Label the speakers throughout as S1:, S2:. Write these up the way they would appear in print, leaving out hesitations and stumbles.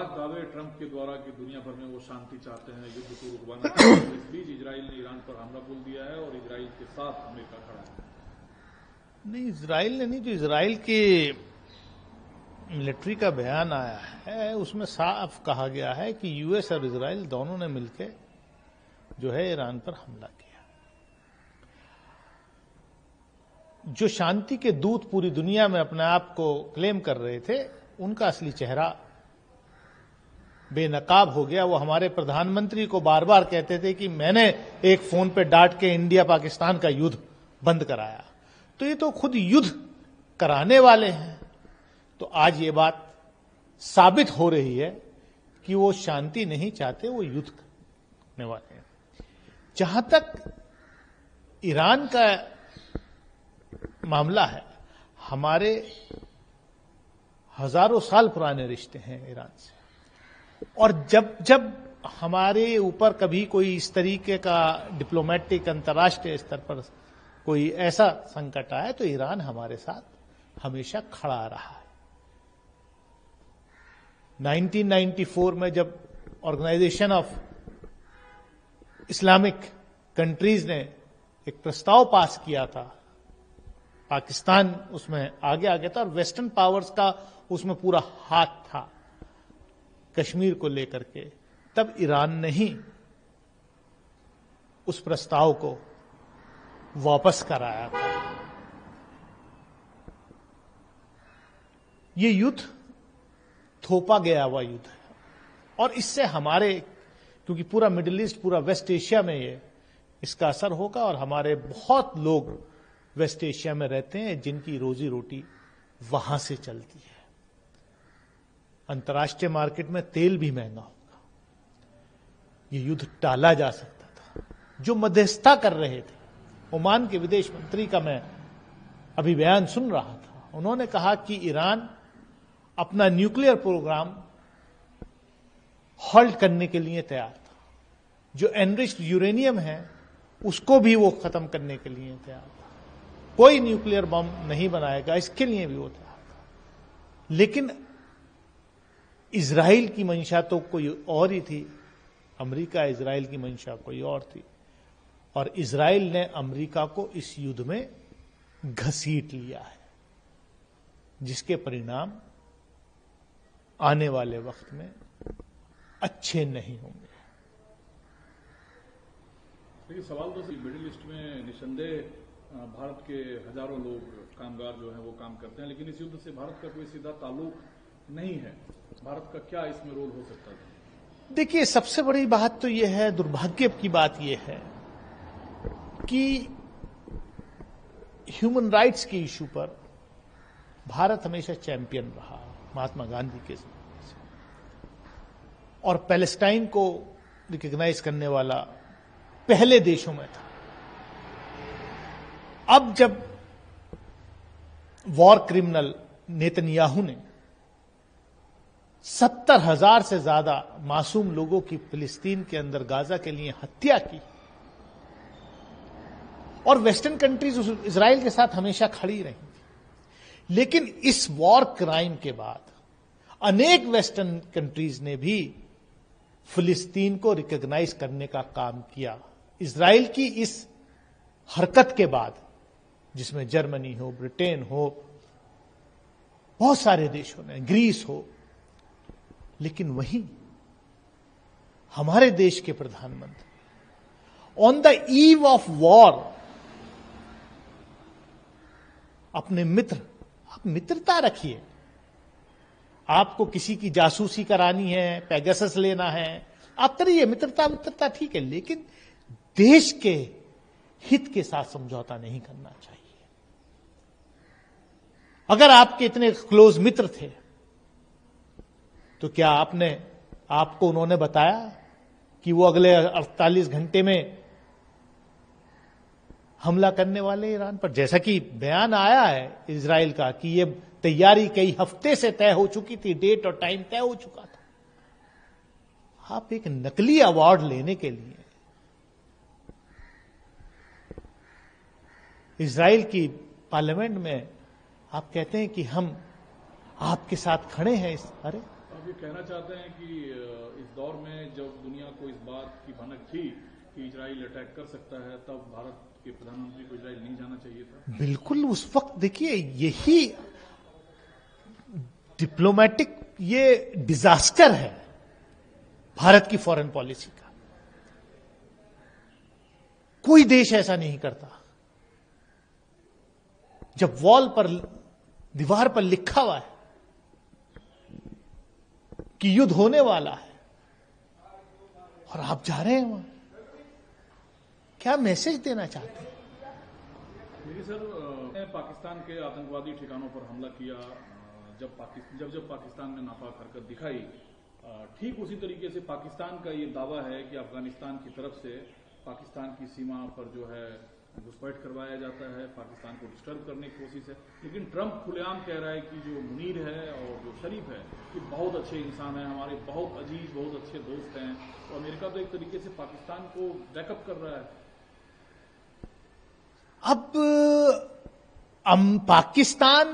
S1: धोखेबाज दावे ट्रंप के द्वारा कि दुनिया भर में वो शांति चाहते हैं, युद्ध को रुकवाना चाहते हैं, इस बीच इजराइल ने ईरान पर हमला बोल दिया है और इजराइल के साथ अमेरिका खड़ा है।
S2: नहीं, इजराइल ने नहीं, तो इजराइल की मिलिट्री का बयान आया है, उसमें साफ कहा गया है कि यूएस और इजराइल दोनों ने मिलकर जो है ईरान पर हमला किया। जो शांति के दूत पूरी दुनिया में अपने आप को क्लेम कर रहे थे, उनका असली चेहरा बेनकाब हो गया। वो हमारे प्रधानमंत्री को बार बार कहते थे कि मैंने एक फोन पे डांट के इंडिया पाकिस्तान का युद्ध बंद कराया, तो ये तो खुद युद्ध कराने वाले हैं। तो आज ये बात साबित हो रही है कि वो शांति नहीं चाहते, वो युद्ध करने वाले हैं। जहां तक ईरान का मामला है, हमारे हजारों साल पुराने रिश्ते हैं ईरान से, और जब जब हमारे ऊपर कभी कोई इस तरीके का डिप्लोमेटिक अंतर्राष्ट्रीय स्तर पर कोई ऐसा संकट आया, तो ईरान हमारे साथ हमेशा खड़ा रहा है। 1994 में जब ऑर्गेनाइजेशन ऑफ इस्लामिक कंट्रीज ने एक प्रस्ताव पास किया था, पाकिस्तान उसमें आगे आ गया था और वेस्टर्न पावर्स का उसमें पूरा हाथ था कश्मीर को लेकर के, तब ईरान ने ही उस प्रस्ताव को वापस कराया था। ये युद्ध थोपा गया हुआ युद्ध है, और इससे हमारे, क्योंकि पूरा मिडिल ईस्ट, पूरा वेस्ट एशिया में ये इसका असर होगा, और हमारे बहुत लोग वेस्ट एशिया में रहते हैं जिनकी रोजी रोटी वहां से चलती है। अंतर्राष्ट्रीय मार्केट में तेल भी महंगा होगा। ये युद्ध टाला जा सकता था। जो मध्यस्थता कर रहे थे, ओमान के विदेश मंत्री का मैं अभी बयान सुन रहा था, उन्होंने कहा कि ईरान अपना न्यूक्लियर प्रोग्राम हॉल्ट करने के लिए तैयार था। जो एनरिच्ड यूरेनियम है उसको भी वो खत्म करने के लिए तैयार था। कोई न्यूक्लियर बम नहीं बनाएगा, इसके लिए भी वो तैयार था। लेकिन इजराइल की मंशा तो कोई और ही थी, अमेरिका इजराइल की मंशा कोई और थी, और इजराइल ने अमेरिका को इस युद्ध में घसीट लिया है, जिसके परिणाम आने वाले वक्त में अच्छे नहीं होंगे।
S1: देखिए, सवाल तो मिडिल ईस्ट में निसंदेह भारत के हजारों लोग, कामगार जो हैं वो काम करते हैं, लेकिन इस युद्ध से भारत का कोई सीधा ताल्लुक नहीं है। भारत का क्या इसमें रोल हो सकता है?
S2: देखिए, सबसे बड़ी बात तो यह है, दुर्भाग्य की बात यह है कि ह्यूमन राइट्स के इशू पर भारत हमेशा चैंपियन रहा, महात्मा गांधी के समय से, और पैलेस्टाइन को रिकॉग्नाइज करने वाला पहले देशों में था। अब जब वॉर क्रिमिनल नेतन्याहू ने 70,000 से ज्यादा मासूम लोगों की फिलिस्तीन के अंदर गाजा के लिए हत्या की, और वेस्टर्न कंट्रीज इजराइल के साथ हमेशा खड़ी रही थी, लेकिन इस वॉर क्राइम के बाद अनेक वेस्टर्न कंट्रीज ने भी फिलिस्तीन को रिकॉग्नाइज करने का काम किया। इजराइल की इस हरकत के बाद, जिसमें जर्मनी हो, ब्रिटेन हो, बहुत सारे देशों ने, ग्रीस हो, लेकिन वहीं हमारे देश के प्रधानमंत्री on the eve of war अपने मित्र, आप मित्रता रखिए। आपको किसी की जासूसी करानी है, पेगासस लेना है, आप करिए, मित्रता ठीक है, लेकिन देश के हित के साथ समझौता नहीं करना चाहिए। अगर आपके इतने क्लोज मित्र थे, तो क्या आपको उन्होंने बताया कि वो अगले 48 घंटे में हमला करने वाले ईरान पर? जैसा कि बयान आया है इजराइल का कि ये तैयारी कई हफ्ते से तय हो चुकी थी, डेट और टाइम तय हो चुका था। आप एक नकली अवार्ड लेने के लिए इजराइल की पार्लियामेंट में आप कहते हैं कि हम आपके साथ खड़े हैं। अरे
S1: आप ये कहना चाहते हैं कि इस दौर में जब दुनिया को इस बात की भनक थी कि इजराइल अटैक कर सकता है, तब भारत के प्रधानमंत्री को इजराइल नहीं जाना चाहिए था?
S2: बिल्कुल, उस वक्त देखिए यही डिप्लोमेटिक ये डिजास्टर है भारत की फॉरेन पॉलिसी का। कोई देश ऐसा नहीं करता। जब वॉल पर, दीवार पर लिखा हुआ है कि युद्ध होने वाला है और आप जा रहे हैं वहां, क्या मैसेज देना चाहते हैं?
S1: देखिए सर, पाकिस्तान के आतंकवादी ठिकानों पर हमला किया, जब पाकिस्तान में नापाक हरकत दिखाई, ठीक उसी तरीके से पाकिस्तान का ये दावा है कि अफगानिस्तान की तरफ से पाकिस्तान की सीमा पर जो है घुसपैठ करवाया जाता है, पाकिस्तान को डिस्टर्ब करने की कोशिश है। लेकिन ट्रंप खुलेआम कह रहा है कि जो मुनीर है और जो शरीफ है कि बहुत अच्छे इंसान हैं, हमारे बहुत अजीज, बहुत अच्छे दोस्त हैं। तो अमेरिका तो एक तरीके से पाकिस्तान को बैकअप कर रहा है।
S2: अब पाकिस्तान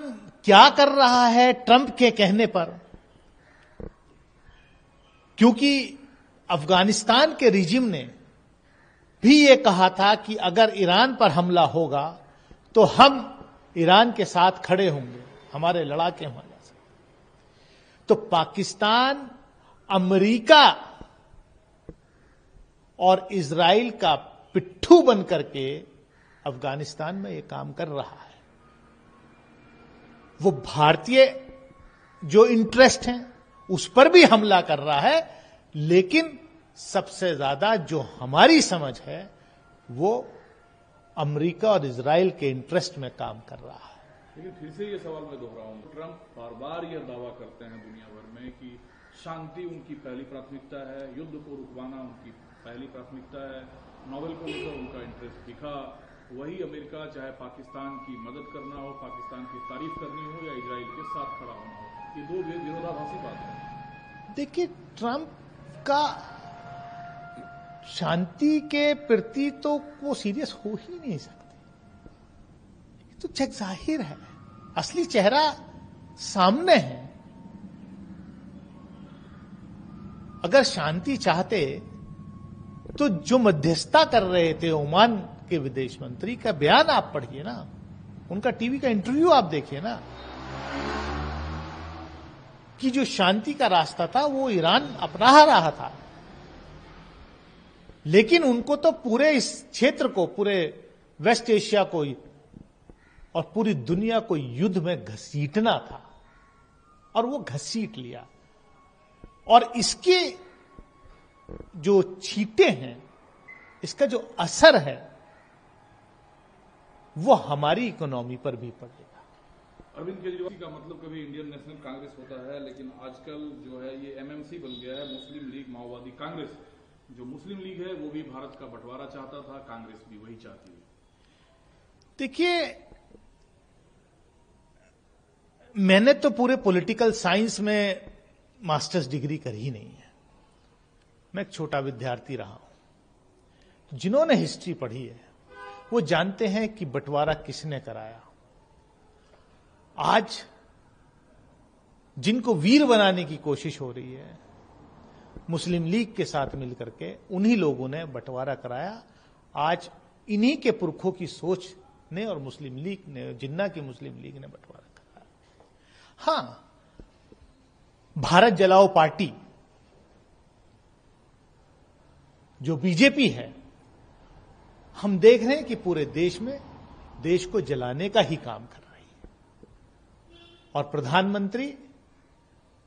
S2: क्या कर रहा है ट्रंप के कहने पर? क्योंकि अफगानिस्तान के रिजिम ने भी यह कहा था कि अगर ईरान पर हमला होगा तो हम ईरान के साथ खड़े होंगे, हमारे लड़ाके हमारे साथ। तो पाकिस्तान अमेरिका और इजराइल का पिट्ठू बन करके अफगानिस्तान में यह काम कर रहा है। वो भारतीय जो इंटरेस्ट हैं उस पर भी हमला कर रहा है, लेकिन सबसे ज्यादा जो हमारी समझ है वो अमेरिका और इजराइल के इंटरेस्ट में काम कर रहा है।
S1: लेकिन फिर से ये सवाल मैं दोहराऊं, ट्रंप बार बार यह दावा करते हैं दुनिया भर में कि शांति उनकी पहली प्राथमिकता है, युद्ध को रुकवाना उनकी पहली प्राथमिकता है, नोबेल को लेकर उनका इंटरेस्ट दिखा। वही अमेरिका चाहे पाकिस्तान की मदद करना हो, पाकिस्तान की तारीफ करनी हो या इजराइल के साथ खड़ा होना हो, ये दो विरोधाभासी बात है।
S2: देखिए, ट्रंप का शांति के प्रति तो वो सीरियस हो ही नहीं सकते। तो जग जाहिर है, असली चेहरा सामने है। अगर शांति चाहते तो जो मध्यस्थता कर रहे थे ओमान के विदेश मंत्री का बयान आप पढ़िए ना, उनका टीवी का इंटरव्यू आप देखिए ना, कि जो शांति का रास्ता था वो ईरान अपना रहा था। लेकिन उनको तो पूरे इस क्षेत्र को, पूरे वेस्ट एशिया को और पूरी दुनिया को युद्ध में घसीटना था और वो घसीट लिया। और इसके जो छींटे हैं, इसका जो असर है वो हमारी इकोनॉमी पर भी पड़ेगा।
S1: अरविंद केजरीवाल का मतलब कभी इंडियन नेशनल कांग्रेस होता है, लेकिन आजकल जो है ये एमएमसी बन गया है, मुस्लिम लीग माओवादी कांग्रेस। जो मुस्लिम लीग है वो भी भारत का बंटवारा चाहता था, कांग्रेस भी वही चाहती है।
S2: देखिए, मैंने तो पूरे पॉलिटिकल साइंस में मास्टर्स डिग्री करी ही नहीं है। मैं एक छोटा विद्यार्थी रहा हूं। जिन्होंने हिस्ट्री पढ़ी है वो जानते हैं कि बंटवारा किसने कराया। आज जिनको वीर बनाने की कोशिश हो रही है, मुस्लिम लीग के साथ मिलकर के उन्हीं लोगों ने बंटवारा कराया। आज इन्हीं के पुरखों की सोच ने और मुस्लिम लीग ने, जिन्ना की मुस्लिम लीग ने बंटवारा कराया। हां, भारत जलाओ पार्टी जो बीजेपी है, हम देख रहे हैं कि पूरे देश में देश को जलाने का ही काम कर रही है और प्रधानमंत्री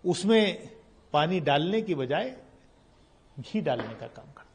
S2: उसमें पानी डालने की बजाय घी डालने का काम करता है।